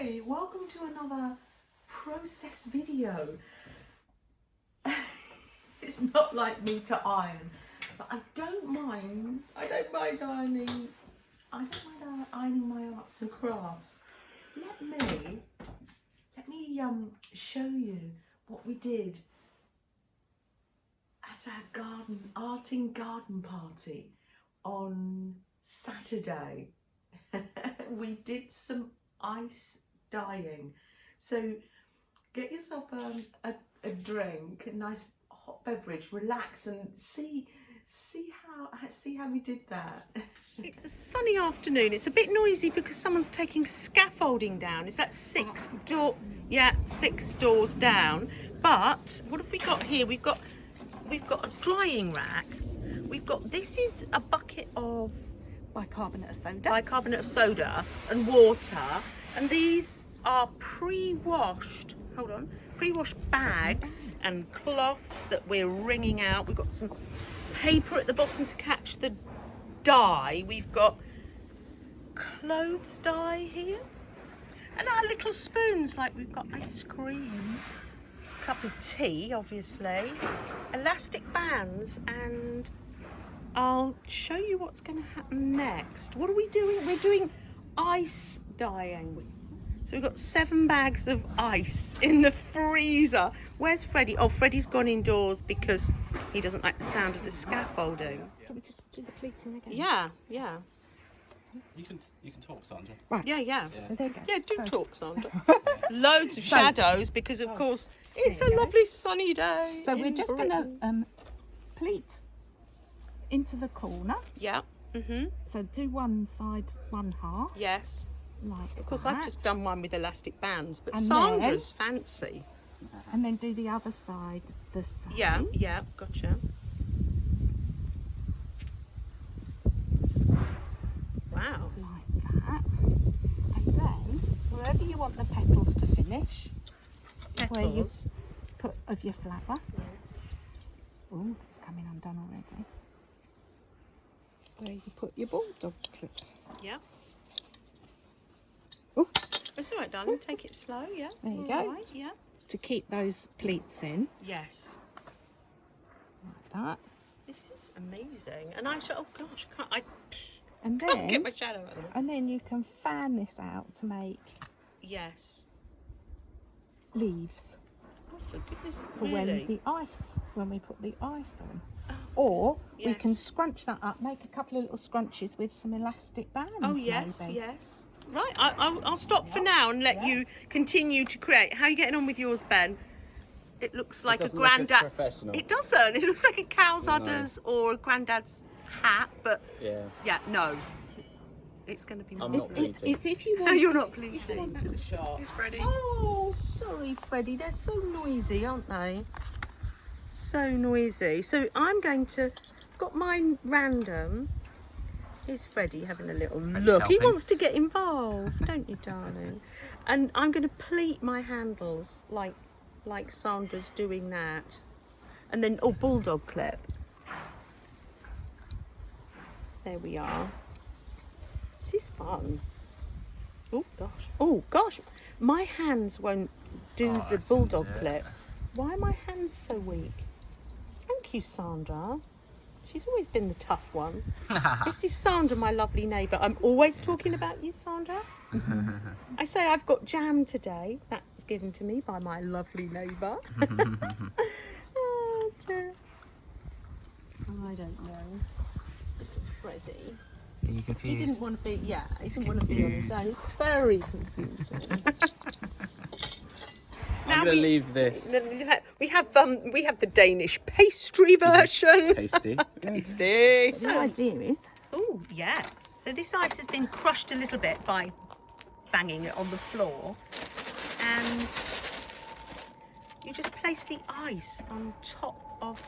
Hi, welcome to another process video. It's not like me to iron, but I don't mind ironing. I don't mind ironing my arts and crafts. Let me show you what we did at our art in garden party on Saturday. We did some ice dyeing, so get yourself a drink, a nice hot beverage, relax and see how we did that. It's a sunny afternoon. It's a bit noisy because someone's taking scaffolding down. Is that six doors down? But what have we got here? We've got a drying rack. This is a bucket of bicarbonate of soda and water, and these are pre-washed bags and cloths that we're wringing out. We've got some paper at the bottom to catch the dye. We've got clothes dye here, and our little spoons, like we've got ice cream, cup of tea obviously, elastic bands, and I'll show you what's going to happen next. What are we doing? We're doing ice dyeing. So we've got 7 bags of ice in the freezer. Where's Freddie? Oh, Freddie's gone indoors because he doesn't like the sound of the scaffolding. Do you want me to do the pleating again? Yeah. You can talk, Sandra. Right. Yeah. So there you go. Yeah, do So- talk, Sandra. Loads of shadows because, of course, it's a there you go. lovely sunny day. So we're in just going Britain. to pleat into the corner. Yeah. So do one side, one half, Yes. like Of course, that. I've just done one with elastic bands, but And Sandra's fancy. And then do the other side the same. Yeah, gotcha. Wow. Like that. And then, wherever you want the petals to finish, is where you Petals. put of your flower. Yes. Oh, it's coming undone already. It's where you put your bulldog clip. Yeah. Oh, That's all right, darling. Take it slow. Yeah. There you All go. right, yeah. to keep those pleats in, Yes. like that. This is amazing. And I'm sure. Oh gosh, I And can't get my then, shadow out of it. and then you can fan this out to make Yes. leaves Oh, for goodness. for Really? when we put the ice on. Oh, Or we can yes. scrunch that up, make a couple of little scrunches with some elastic bands. Oh yes, maybe. yes. Right, I'll stop for now and let you continue to create. How are you getting on with yours, Ben? It looks like a doesn't look as granddad. professional. It doesn't. It looks like a cow's udders or a granddad's hat, but Yeah. no. It's going to be. I'm more. not pleating. It's if you want. You're not pleating. To the shop. It's Freddie. Oh, sorry, Freddie. They're so noisy, aren't they? So noisy. So I'm going to. Got mine random. Here's Freddie having a little look. He helping. wants to get involved, don't you, darling? And I'm going to pleat my handles like Sandra's doing that. And then, bulldog clip. There we are. This is fun. Oh gosh. My hands won't do the bulldog clip. Why are my hands so weak? Thank you, Sandra. She's always been the tough one. This is Sandra, my lovely neighbour. I'm always talking about you, Sandra. I say I've got jam today. That's given to me by my lovely neighbour. Oh, dear. I don't know. Little Freddie. Are you confused? He didn't want to be, he didn't want to be on his own. It's very confusing. I'm going to leave this. We have the Danish pastry version. Tasty. Tasty. The idea is, Oh yes. So this ice has been crushed a little bit by banging it on the floor, and you just place the ice on top of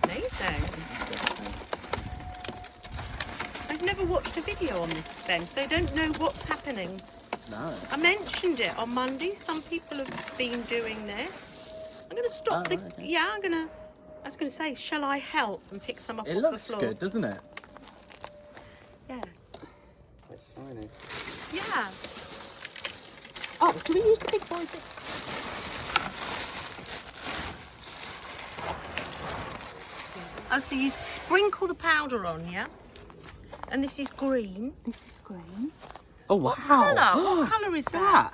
Amazing. I've never watched a video on this, Ben, so I don't know what's happening. No. I mentioned it on Monday. Some people have been doing this. I'm going to stop Oh, the. okay. Yeah, I'm going to was going to say, shall I help and pick some up It off looks the floor? good, doesn't it? Yes. It's shiny. Yeah. Oh, do we use the big boy bit? Oh, so you sprinkle the powder on, yeah? And this is green. This is green. Oh wow! Colour? What colour is that?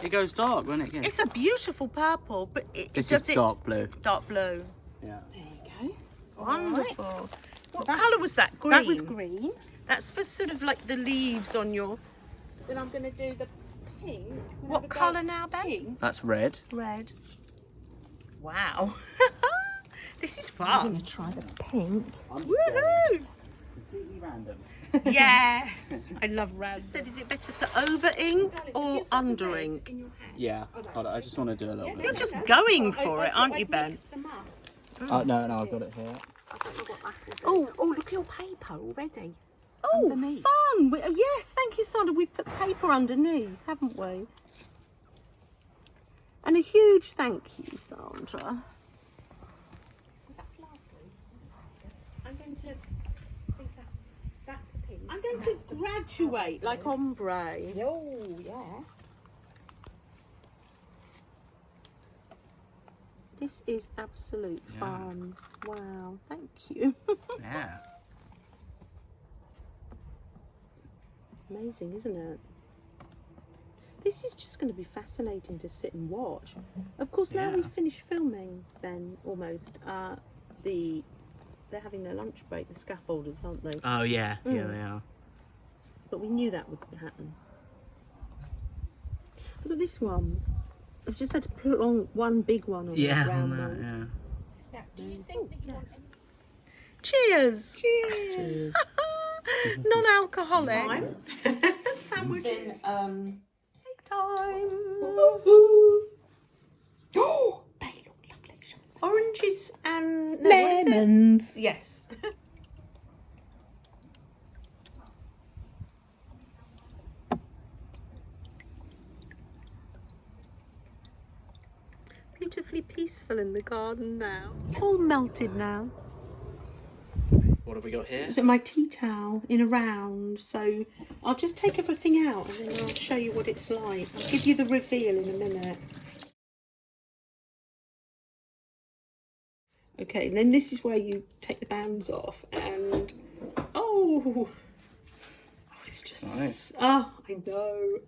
It goes dark when it gets. It's a beautiful purple, but This does is it dark blue. dark blue. Yeah. There you go. Wonderful. So What that's- colour was that? Green. That was green. That's for sort of like the leaves on your. Then I'm going to do the pink. What colour now, Ben? Pink. That's red. Red. Wow. This is I'm fun. going to try the pink. Woohoo! Completely random. Yes, I love red. Said, is it better to over ink or under ink? Yeah. Hold on, I just want to do a little You're bit. just going for it, aren't you, Ben? Oh no, I've got it here. Oh, look at your paper already. Oh, Underneath. fun! Yes, thank you, Sandra. We've put paper underneath, haven't we? And a huge thank you, Sandra. Was that lovely? I'm going to think that's the pink. I'm going to graduate like ombre. Oh, yeah. This is absolute Yeah. fun. Wow, thank you. Yeah. Amazing, isn't it? This is just going to be fascinating to sit and watch. Of course, now Yeah. we've finished filming, then almost. They're having their lunch break, the scaffolders, aren't they? Oh yeah. Yeah, they are. But we knew that would happen. Look at this one. I've just had to put on one big one on Yeah. the round on that, one. Now, do you think that you want Yes. Cheers! Cheers. Non-alcoholic. Sandwich then, time. Oh, they look lovely. Oranges and no, what is it? Lemons. Yes. Beautifully peaceful in the garden now. All melted now. What have we got here? Is it my tea towel in a round? So I'll just take everything out and then I'll show you what it's like. I'll give you the reveal in a minute. Okay, and then this is where you take the bands off and oh, it's just Nice. oh,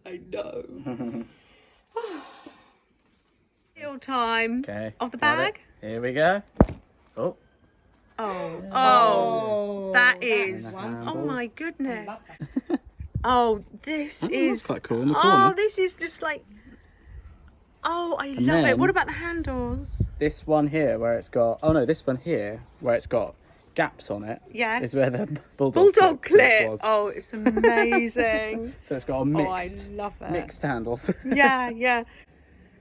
I know. Real time Okay. of the got it. bag. Here we go. Oh. Oh, that is. wonderful. Oh my goodness. Oh, this That's is quite cool in the Oh, corner. this is just like. Oh, I And love it. then- What about the handles? This one here where it's got. Oh no, this one here where it's got gaps on it. Yes. Is where the Bulldog clip. was. Oh, it's amazing. So it's got a Oh, I mixed, love it. mixed handles. Yeah.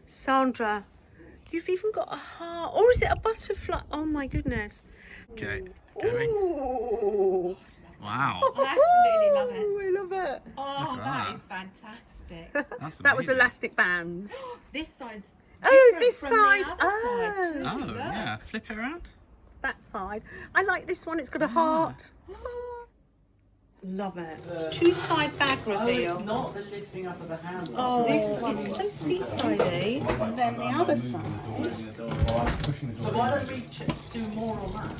Sandra, you've even got a heart. Or is it a butterfly? Oh my goodness. Okay. Going. Ooh. Wow. I absolutely love it. Oh, I love it. Oh, at that that. is fantastic. That's That was amazing. elastic bands. This side's Oh, is different this from side? the other side too. Oh Look. yeah. Flip it around. That side. I like this one. It's got a heart. Love it. Two-side bag reveal. not the lifting up of the handle. Oh, This one it's so was- seasidey. And then the other side. So why don't we do more on that?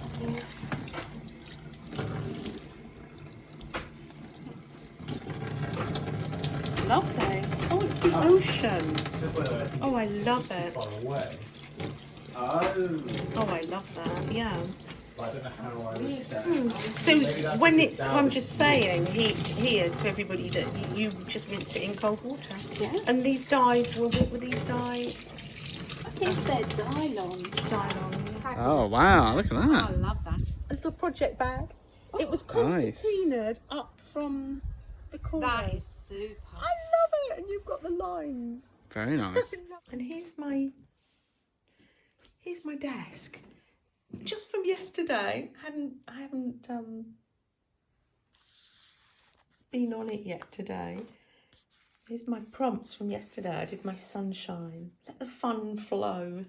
Lovely. Oh, it's the ocean. Oh, I love it. Oh, I love that. Yeah. So when it's, I'm just saying here to everybody that you just rinse it in cold water. Yeah. And these dyes, what were these dyes? I think they're Dylon. Dylon. Oh wow! Look at I that. love that. A little project bag. It was Nice. concertinaed up from the corner. That is super. I love it, and you've got the lines. Very nice. And here's my desk. Just from yesterday. I haven't been on it yet today. Here's my prompts from yesterday. I did my sunshine. Let the fun flow.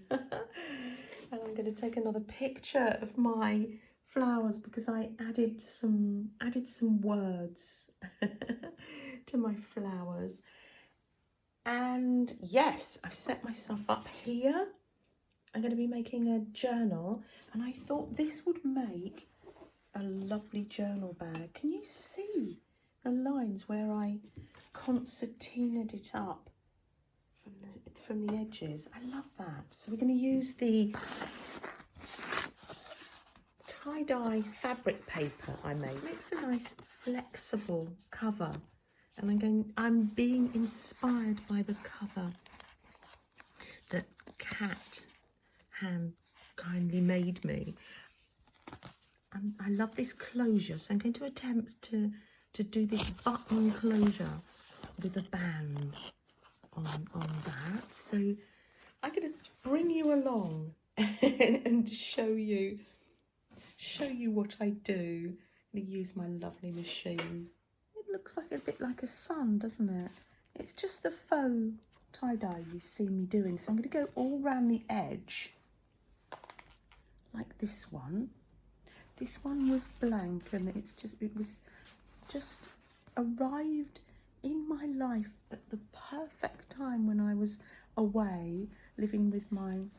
And I'm going to take another picture of my flowers because I added some words to my flowers. And yes, I've set myself up here. I'm going to be making a journal, and I thought this would make a lovely journal bag. Can you see the lines where I concertinaed it up from the edges? I love that. So we're going to use the tie-dye fabric paper I made. Makes a nice flexible cover, and I'm being inspired by the cover that Kat hand kindly made me. I love this closure, so I'm going to attempt to do this button closure with a band on that. So I'm going to bring you along and show you what I do. I'm going to use my lovely machine. It looks like a bit like a sun, doesn't it? It's just the faux tie-dye you've seen me doing. So I'm going to go all around the edge like this one. This one was blank, and it was just arrived in my life at the perfect time when I was away living with my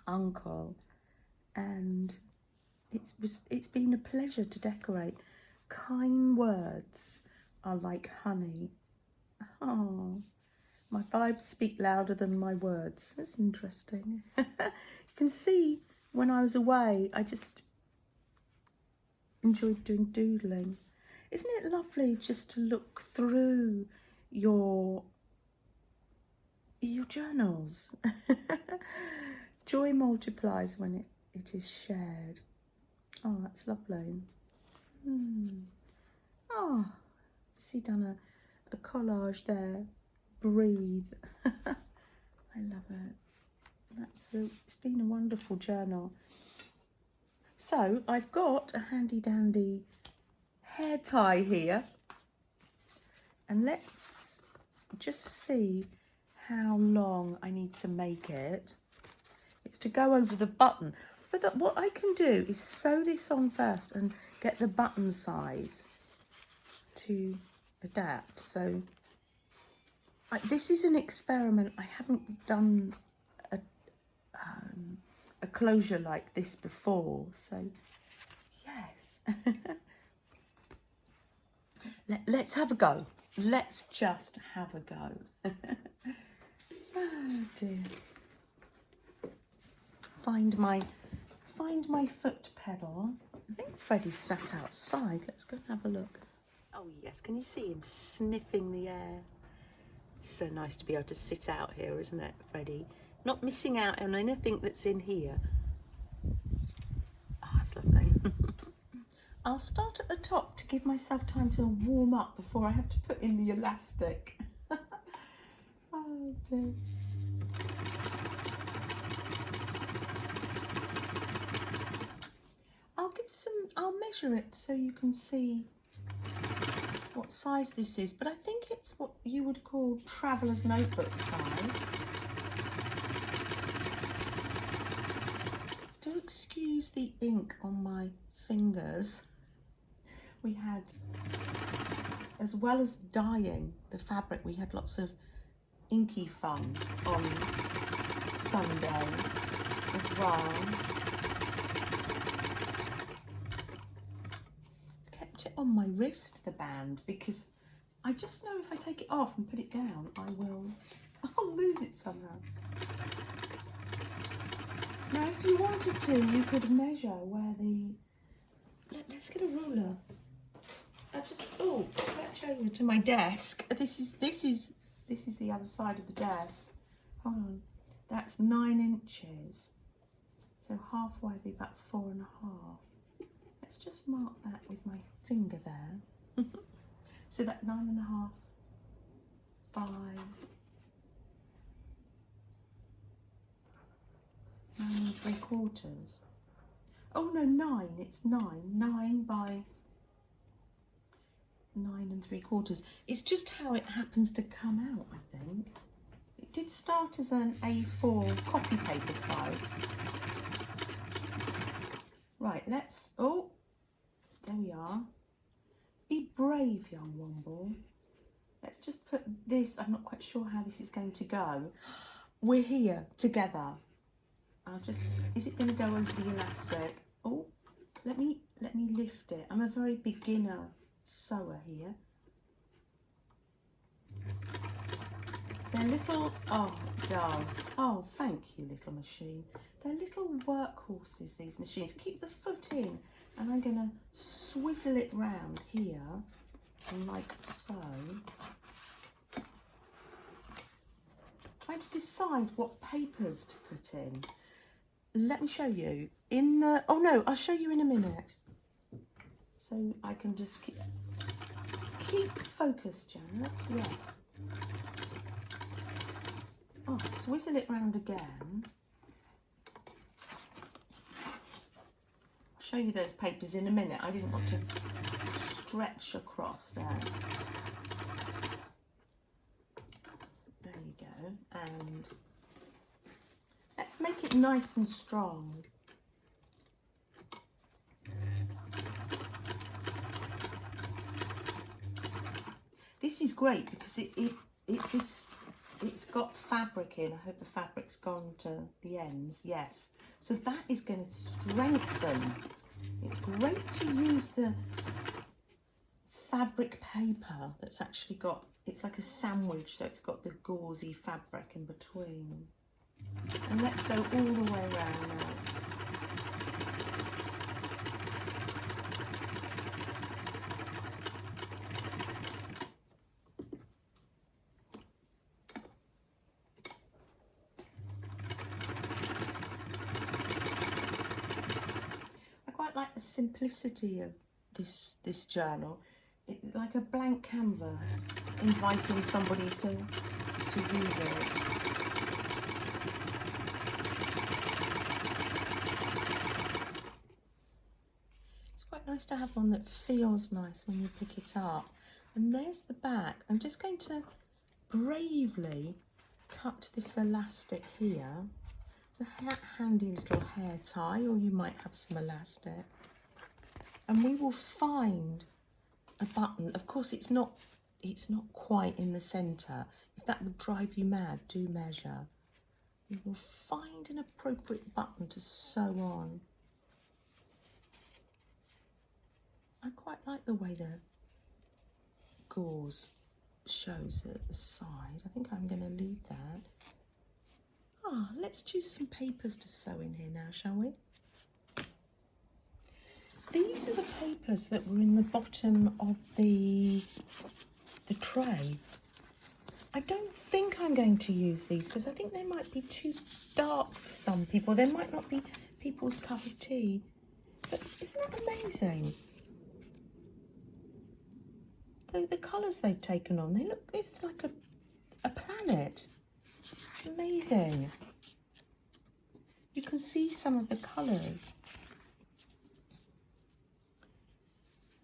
uncle, and it's been a pleasure to decorate. Kind words are like honey. Oh, my vibes speak louder than my words. That's interesting. You can see when I was away, I just enjoyed doing doodling. Isn't it lovely just to look through your journals? Joy multiplies when it is shared. Oh, that's lovely. Oh, see, done a collage there. Breathe. I love it. It's been a wonderful journal. So I've got a handy dandy hair tie here, and let's just see how long I need to make it. It's to go over the button. But what I can do is sew this on first and get the button size to adapt. So this is an experiment. I haven't done a closure like this before, so yes. Let's have a go. Let's just have a go. Oh dear. Find my foot pedal. I think Freddie's sat outside. Let's go and have a look. Oh yes, can you see him sniffing the air? So nice to be able to sit out here, isn't it, Freddie? Not missing out on anything that's in here. Ah, it's lovely. I'll start at the top to give myself time to warm up before I have to put in the elastic. Oh dear. I'll measure it so you can see what size this is, but I think it's what you would call traveller's notebook size. Do excuse the ink on my fingers. We had, as well as dyeing the fabric, we had lots of inky fun on Sunday as well. Kept it on my wrist, the band, because I just know if I take it off and put it down, I'll lose it somehow. Now, if you wanted to, you could measure where let's get a ruler. I just stretch over to my desk. This is the other side of the desk. Hold on, that's 9 inches. So halfway would be about 4.5. Let's just mark that with my finger there. So that 9.5 by 9 3/4. Oh no, 9. It's 9. 9 by 9 3/4. It's just how it happens to come out, I think. It did start as an A4 copy paper size. Right, let's, oh, there we are. Be brave, young Womble. Let's just put this, I'm not quite sure how this is going to go. We're here together. I'll just, is it going to go over the elastic? Oh, let me lift it. I'm a very beginner sewer here. They're little, oh, it does. Oh, thank you, little machine. They're little workhorses, these machines. Keep the foot in, and I'm going to swizzle it round here, like so. Trying to decide what papers to put in. Let me show you. In the, oh no, I'll show you in a minute. So I can just keep focused, Janet, yes. Oh, swizzle it round again. I'll show you those papers in a minute. I didn't want to stretch across there. There you go. And let's make it nice and strong. This is great because it's got fabric in. I hope the fabric's gone to the ends. Yes. So that is going to strengthen. It's great to use the fabric paper that's actually got, it's like a sandwich, so it's got the gauzy fabric in between. And let's go all the way around now. Like the simplicity of this journal, like a blank canvas, inviting somebody to use it. It's quite nice to have one that feels nice when you pick it up. And there's the back. I'm just going to bravely cut this elastic here. It's a handy little hair tie, or you might have some elastic. And we will find a button. Of course, it's not quite in the centre. If that would drive you mad, do measure. We will find an appropriate button to sew on. I quite like the way the gauze shows at the side. I think I'm going to leave that. Ah, let's choose some papers to sew in here now, shall we? These are the papers that were in the bottom of the tray. I don't think I'm going to use these because I think they might be too dark for some people. They might not be people's cup of tea. But isn't that amazing? The colours they've taken on, they look, it's like a planet. Amazing. You can see some of the colours.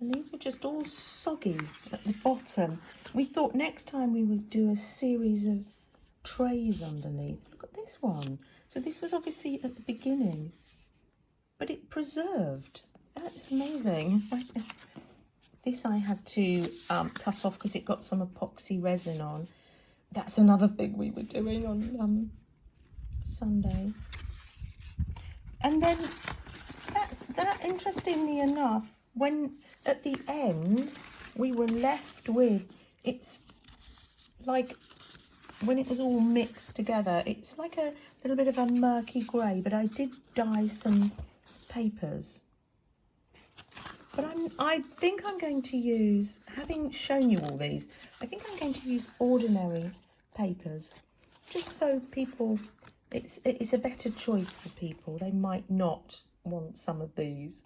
And these were just all soggy at the bottom. We thought next time we would do a series of trays underneath. Look at this one. So this was obviously at the beginning, but it preserved. That's amazing. This I had to cut off because it got some epoxy resin on. That's another thing we were doing on Sunday. And then that interestingly enough, when at the end we were left with, it's like when it was all mixed together, it's like a little bit of a murky grey, but I did dye some papers. But I think I'm going to use, having shown you all these, I think I'm going to use ordinary papers, just so people, it's a better choice for people. They might not want some of these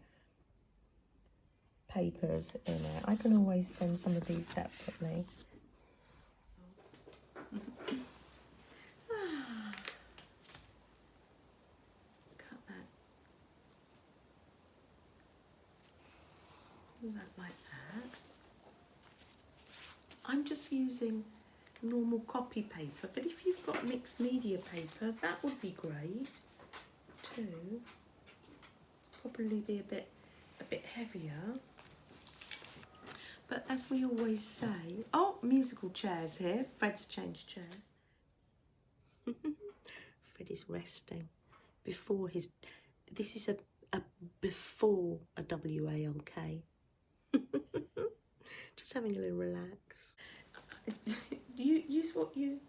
papers in it. I can always send some of these separately. Cut that like that. I'm just using normal copy paper, but if you've got mixed media paper, that would be great too. Probably be a bit heavier. But as we always say, oh, musical chairs here. Fred's changed chairs. Fred is resting before his. This is a before a WALK. Just having a little relax. You use what you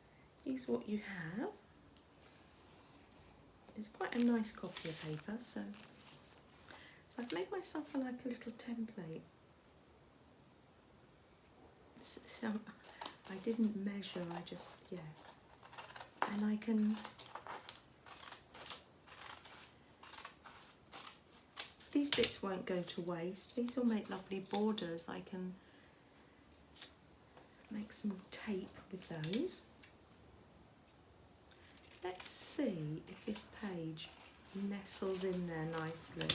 have. It's quite a nice copy of paper, so I've made myself a little template. So I didn't measure, I just, yes. And I can, these bits won't go to waste. These will make lovely borders. I can make some tape with those. Let's see if this page nestles in there nicely.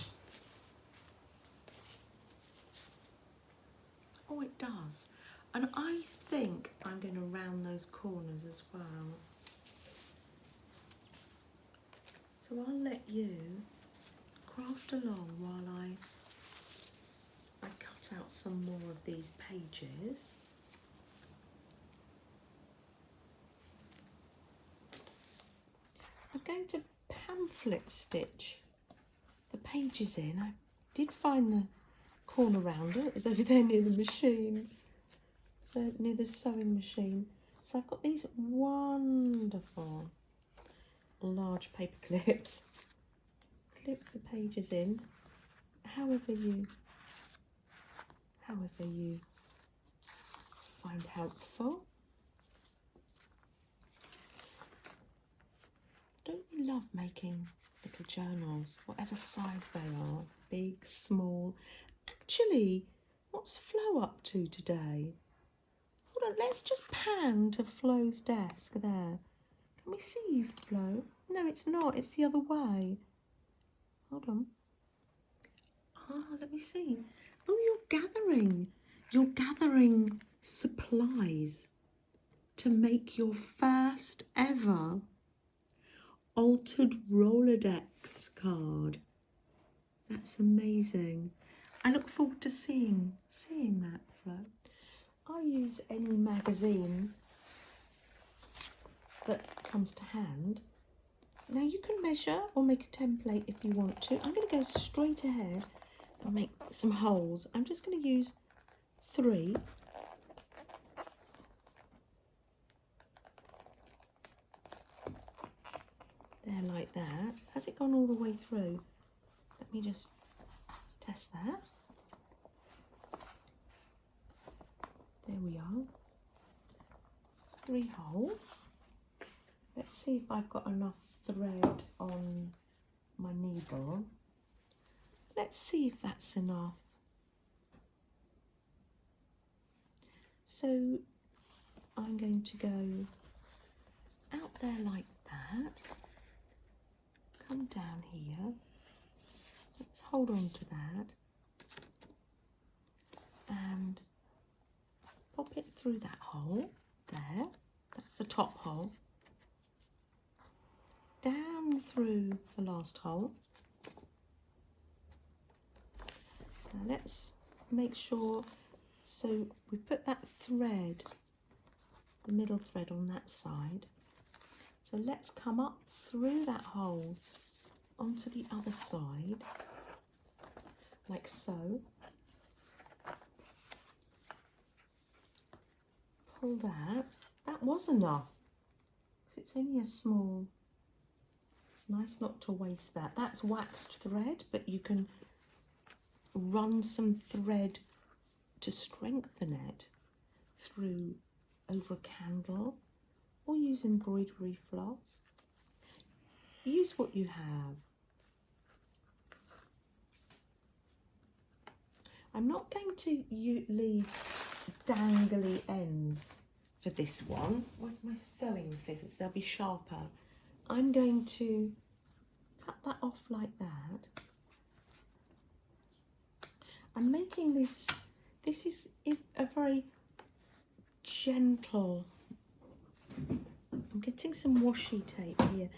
Oh, it does. And I think I'm going to round those corners as well. So I'll let you craft along while I cut out some more of these pages. I'm going to pamphlet stitch the pages in. I did find the corner rounder. It's over there near the machine, near the sewing machine. So I've got these wonderful large paper clips. Clip the pages in however you find helpful. Don't you love making little journals, whatever size they are, big, small? Actually, what's Flo up to today? Hold on, let's just pan to Flo's desk there. Can we see you, Flo? No, it's not, it's the other way. Hold on. Ah, let me see. Oh, you're gathering supplies to make your first ever altered Rolodex card. That's amazing. I look forward to seeing that, Flo. I use any magazine that comes to hand. Now you can measure or make a template if you want to. I'm going to go straight ahead and make some holes. I'm just going to use 3. There, like that. Has it gone all the way through? Let me just test that. There we are. 3 holes. Let's see if I've got enough thread on my needle. Let's see if that's enough. So I'm going to go out there like that. Come down here. Let's hold on to that. And pop it through that hole there. That's the top hole. Down through the last hole. Now let's make sure, so we put that thread, the middle thread on that side. So let's come up through that hole onto the other side, like so. Pull that. That was enough, because it's only a small, it's nice not to waste that. That's waxed thread, but you can run some thread to strengthen it through over a candle, or use embroidery floss. Use what you have. I'm not going to leave dangly ends for this one. Where's my sewing scissors? They'll be sharper. I'm going to cut that off like that. I'm making this is a very gentle getting some washi tape here.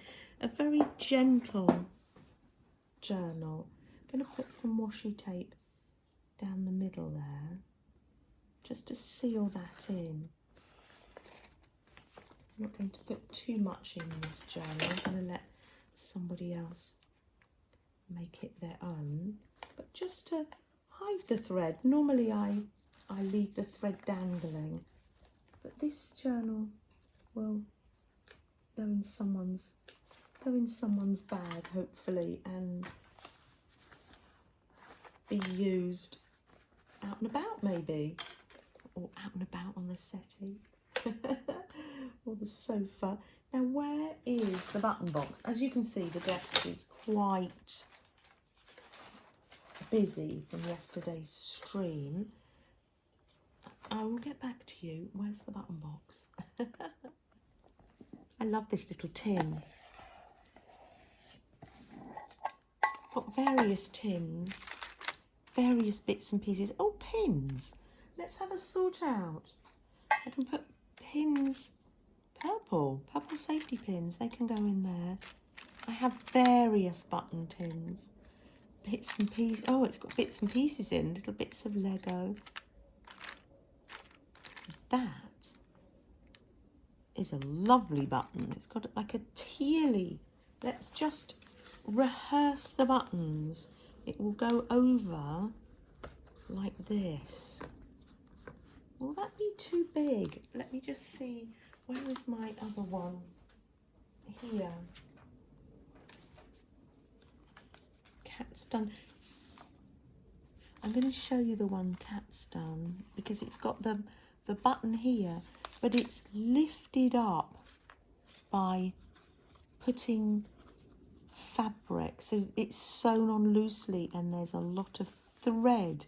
A very gentle journal. I'm going to put some washi tape down the middle there, just to seal that in. I'm not going to put too much in this journal. I'm going to let somebody else make it their own. But just to hide the thread, normally I leave the thread dangling, but this journal will go in someone's bag, hopefully, and be used out and about, maybe, or out and about on the settee or the sofa. Now, where is the button box? As you can see, the desk is quite busy from yesterday's stream. I will get back to you. Where's the button box? I love this little tin. Got various tins, various bits and pieces. Oh, pins. Let's have a sort out. I can put pins, purple safety pins. They can go in there. I have various button tins. Bits and pieces. Oh, it's got bits and pieces in, little bits of Lego. That is a lovely button. It's got like a tealy. Let's just rehearse the buttons. It will go over like this. Will that be too big? Let me just see. Where is my other one? Here. Cat's done. I'm going to show you the one Cat's done because it's got the button here, but it's lifted up by putting fabric, so it's sewn on loosely, and there's a lot of thread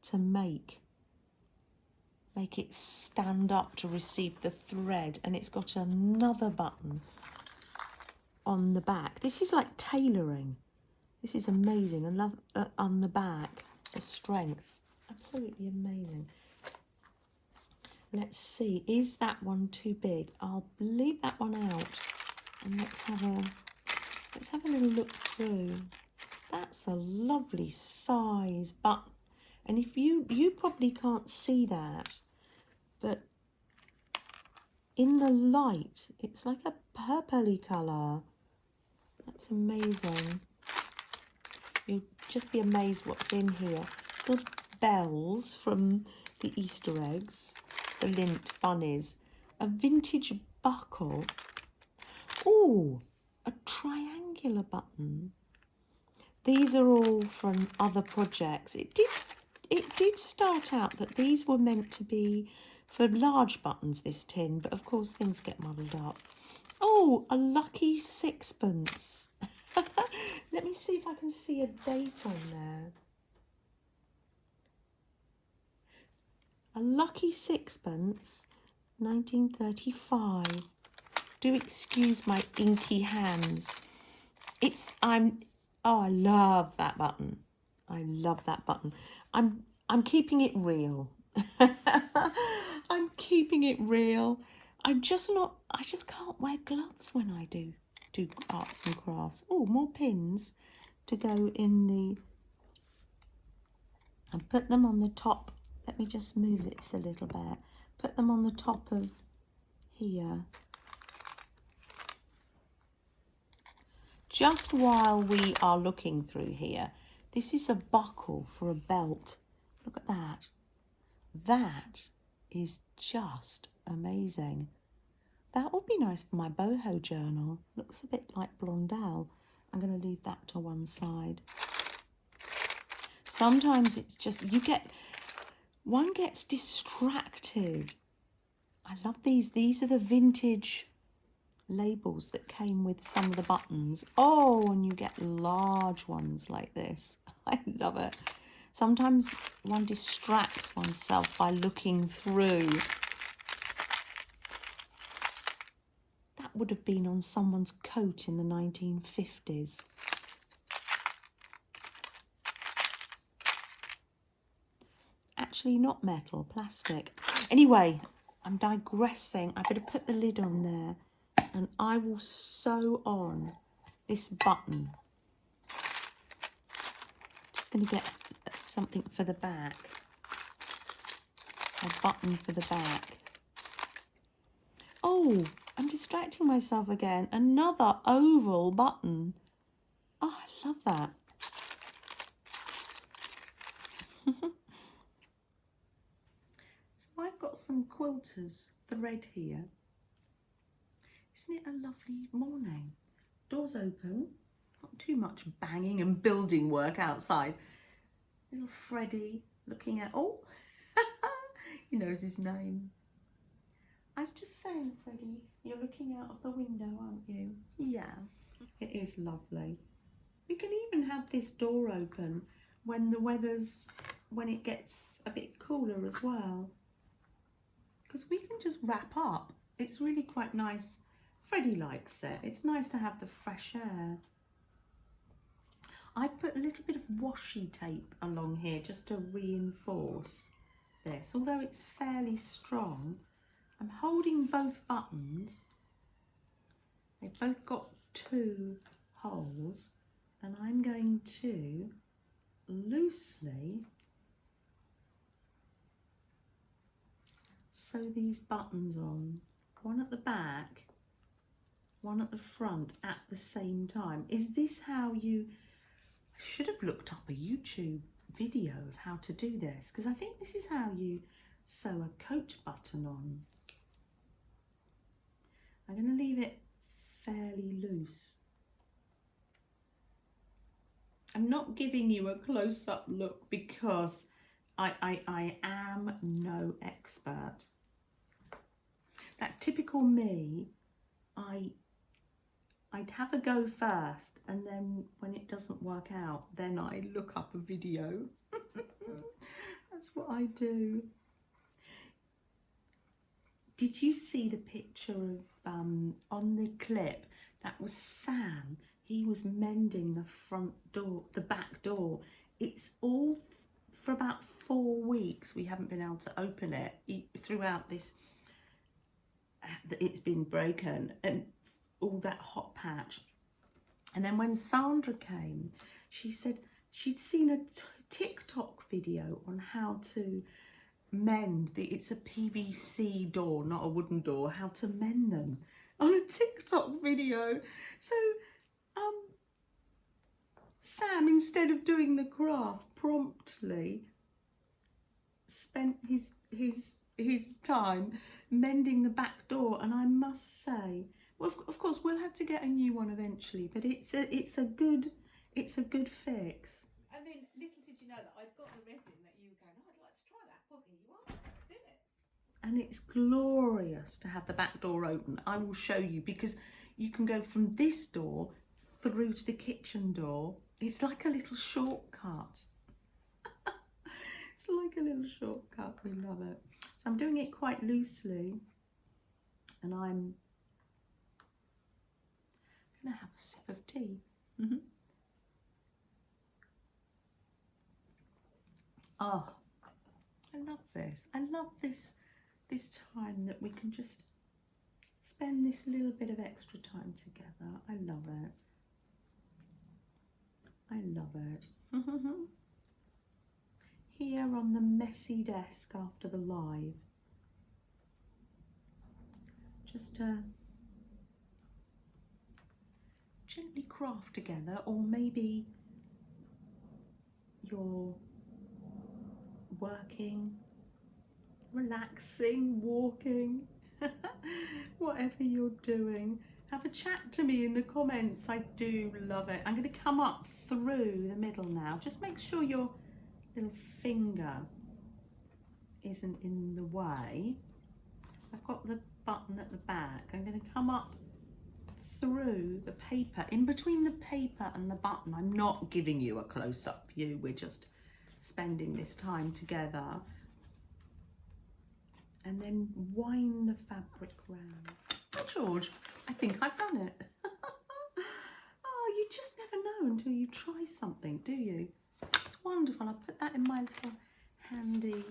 to make it stand up to receive the thread, and it's got another button on the back. This is like tailoring. This is amazing. I love on the back, the strength, absolutely amazing. Let's see, is that one too big? I'll leave that one out, and let's have a little look through. That's a lovely size button, and if you probably can't see that, but in the light it's like a purpley colour. That's amazing. You'll just be amazed what's in here. Little bells from the Easter eggs, the lint bunnies, a vintage buckle. Oh, a triangular button. These are all from other projects. It did start out that these were meant to be for large buttons, this tin, but of course things get muddled up. Oh, a lucky sixpence. Let me see if I can see a date on there. A lucky sixpence, 1935. Do excuse my inky hands. Oh, I love that button. I love that button. I'm keeping it real. I'm keeping it real. I just can't wear gloves when I do arts and crafts. Oh, more pins to go in the, and put them on the top. Let me just move this a little bit. Put them on the top of here. Just while we are looking through here, this is a buckle for a belt. Look at that. That is just amazing. That would be nice for my boho journal. Looks a bit like Blondell. I'm going to leave that to one side. Sometimes it's just, one gets distracted. I love these. These are the vintage labels that came with some of the buttons. Oh, and you get large ones like this. I love it. Sometimes one distracts oneself by looking through. That would have been on someone's coat in the 1950s. Actually not metal, plastic. Anyway, I'm digressing. I better put the lid on there and I will sew on this button. Just going to get something for the back, a button for the back. Oh, I'm distracting myself again. Another oval button. Oh, I love that. So I've got some quilter's thread here. Isn't it a lovely morning? Doors open, not too much banging and building work outside. Little Freddie looking at, oh, he knows his name. I was just saying, Freddie, you're looking out of the window, aren't you? Yeah, it is lovely. You can even have this door open when when it gets a bit cooler as well. Because we can just wrap up. It's really quite nice. Freddie likes it. It's nice to have the fresh air. I put a little bit of washi tape along here just to reinforce this. Although it's fairly strong, I'm holding both buttons. They've both got 2 holes, and I'm going to loosely sew these buttons on, one at the back, one at the front at the same time. Is this how you... I should have looked up a YouTube video of how to do this, because I think this is how you sew a coat button on. I'm going to leave it fairly loose. I'm not giving you a close-up look because I am no expert. That's typical me. I'd have a go first, and then when it doesn't work out, then I look up a video. That's what I do. Did you see the picture of, on the clip, that was Sam? He was mending the front door, the back door. It's all for about 4 weeks. We haven't been able to open it throughout this. It's been broken and all that hot patch. And then when Sandra came, she said she'd seen a TikTok video on how to mend it's a PVC door, not a wooden door, how to mend them on a TikTok video. So Sam, instead of doing the craft, promptly spent his time mending the back door. And I must say, well, of course we'll have to get a new one eventually, but it's a good fix. And then little did you know that I'd got the resin that you were going, oh, I'd like to try that. Well, here you are, do it. And it's glorious to have the back door open. I will show you, because you can go from this door through to the kitchen door. It's like a little shortcut. It's like a little shortcut. We love it. So I'm doing it quite loosely, and I'm going to have a sip of tea. Oh, I love this. I love this time that we can just spend this little bit of extra time together. I love it. I love it. Here on the messy desk after the live, just to gently craft together, or maybe you're working, relaxing, walking, whatever you're doing. Have a chat to me in the comments. I do love it. I'm going to come up through the middle now. Just make sure your little finger isn't in the way. I've got the button at the back. I'm going to come up through the paper, in between the paper and the button. I'm not giving you a close-up view. We're just spending this time together. And then wind the fabric round. Oh, George, I think I've done it. Oh, you just never know until you try something, do you? It's wonderful. I'll put that in my little handy,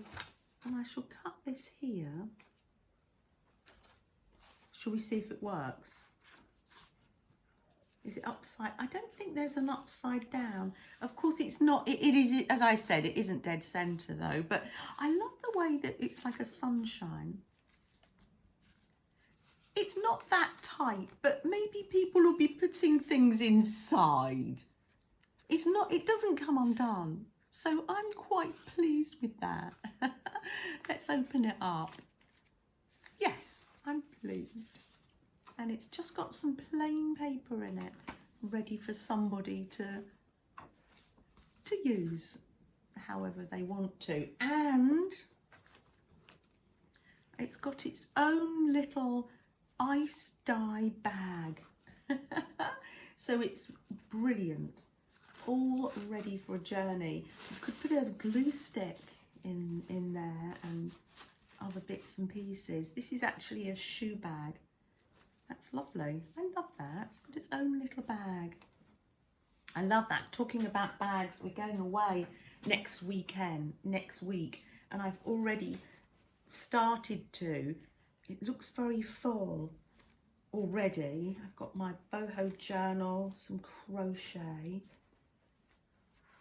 and I shall cut this here. Shall we see if it works? Is it upside? I don't think there's an upside down. Of course it's not, it is, as I said, it isn't dead centre though, but I love the way that it's like a sunshine. It's not that tight, but maybe people will be putting things inside. It's not, it doesn't come undone. So I'm quite pleased with that. Let's open it up. Yes, I'm pleased. And it's just got some plain paper in it, ready for somebody to use however they want to. And it's got its own little ice dye bag. So it's brilliant, all ready for a journey. You could put a glue stick in there and other bits and pieces. This is actually a shoe bag. That's lovely. I love that. It's got its own little bag. I love that. Talking about bags, we're going away next week, and I've already started to. It looks very full already. I've got my boho journal, some crochet,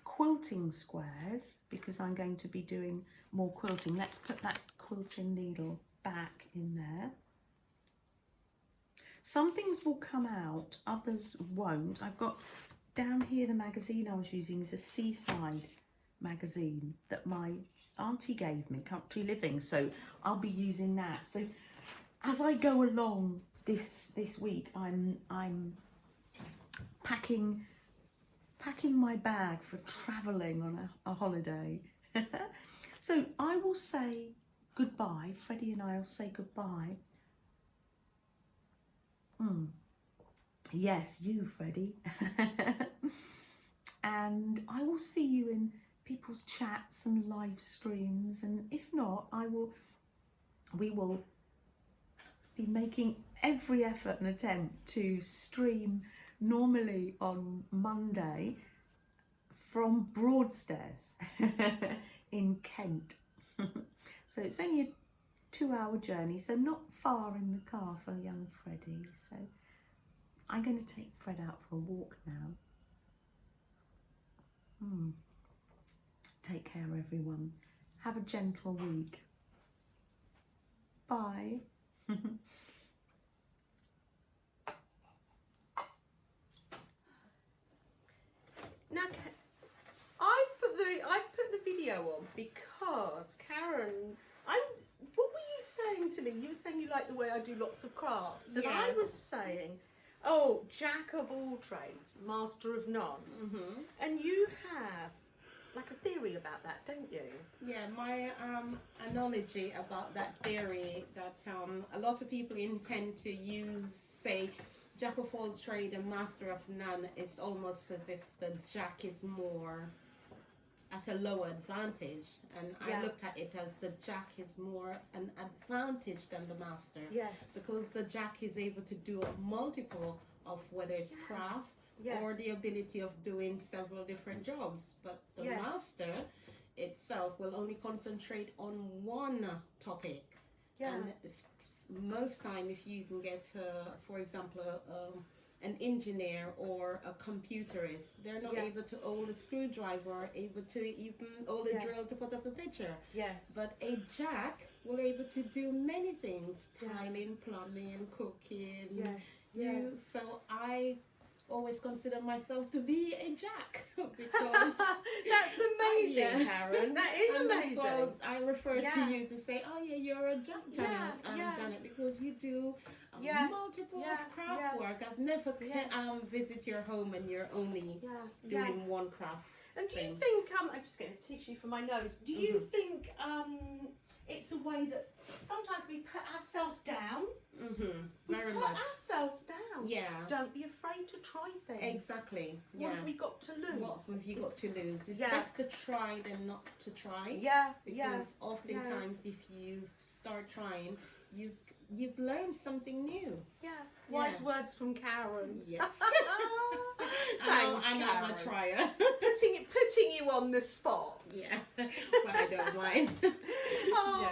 quilting squares, because I'm going to be doing more quilting. Let's put that quilting needle back in there. Some things will come out, others won't. I've got down here, the magazine I was using is a Seaside magazine that my auntie gave me, Country Living, so I'll be using that. So as I go along this week, I'm packing my bag for travelling on a holiday. So I will say goodbye. Freddie and I will say goodbye. Yes, you, Freddie. And I will see you in people's chats and live streams, and if not, we will be making every effort and attempt to stream normally on Monday from Broadstairs in Kent. So it's only a 2-hour journey, so not far in the car for young Freddie. So I'm going to take Fred out for a walk now. Take care, everyone. Have a gentle week. Bye. Now, I've put the video on because Karen, what were you saying to me? You were saying you like the way I do lots of crafts, and I was saying, oh, jack of all trades, master of none. And you have like a theory about that, don't you? Yeah, my analogy about that theory that a lot of people intend to use, say, jack of all trade and master of none, is almost as if the jack is more at a lower advantage, and I looked at it as the jack is more an advantage than the master. Yes. Because the jack is able to do a multiple of whether it's craft or the ability of doing several different jobs, but the master itself will only concentrate on one topic. And most time, if you even get, for example, an engineer or a computerist, they're not able to hold a screwdriver or able to even hold a drill to put up a picture. But a jack will able to do many things: tiling, plumbing, cooking. So I always consider myself to be a jack because that's amazing, Karen. That is amazing. So I refer to you to say, oh yeah, you're a jack, Janet, Janet, because you do multiple of craft work. I've never visit your home and you're only doing one craft. And do you think, I'm just getting a tissue for my nose, do you think it's a way that sometimes we put ourselves down? Very put much. ourselves down. Don't be afraid to try things. Exactly. What have we got to lose? What have you got to lose? It's best to try than not to try. Because oftentimes if you start trying, you've learned something new. Wise words from Karen. Yes. Thanks, I'm Karen. a trier. Putting you on the spot. Yeah, but I don't mind. Oh.